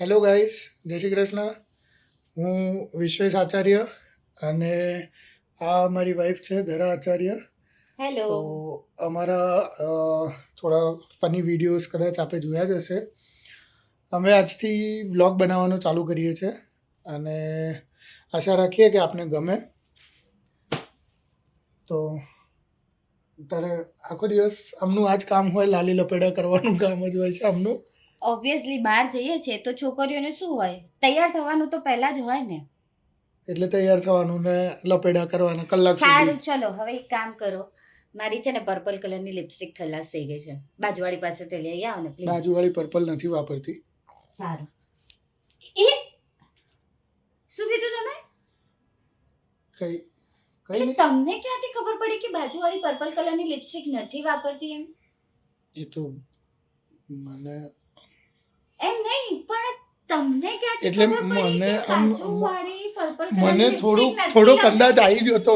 Hello guys, જય શ્રી કૃષ્ણ. હું વિશ્વેશ આચાર્ય અને આ મારી વાઈફ છે ધરા આચાર્ય. હેલો. તો અમારા થોડા ફની વિડીયોઝ કદાચ આપે જોયા જ હશે. અમે આજથી વ્લોગ બનાવવાનું ચાલુ કરીએ છીએ અને આશા રાખીએ કે આપને ગમે. તો તારે આખો દિવસ આમનું આ જ કામ હોય, લાલી લપેડા કરવાનું કામ જ હોય છે આમનું. ઓબ્વિયસલી બહાર જઈએ છીએ તો છોકરીઓને શું હોય, તૈયાર થવાનું તો પહેલા જ હોય ને. એટલે તૈયાર થવાનું ને લપેડા કરવાના કલાક સારું, સુધી. ચલો હવે એક કામ કરો, મારી છે ને પર્પલ કલરની લિપસ્ટિક ખલાસ થઈ ગઈ છે, બાજુવાળી પાસેથી લઈ આવો ને પ્લીઝ. બાજુવાળી પર્પલ નથી વાપરતી. સારું. એ શું કીધું તમે? કઈ એટલે નહીં. તમને ક્યાંથી ખબર પડી કે બાજુવાળી પર્પલ કલરની લિપસ્ટિક નથી વાપરતી એમ? એ તો મને એમ નહીં, પણ તમને ક્યાંથી એટલે ખબર પડી મને કે આમ બાજુવાળી પર્પલ મને કલરની થોડોક લિપસ્ટિક થોડોક નથી અંદાજ આવી ગયો હતો.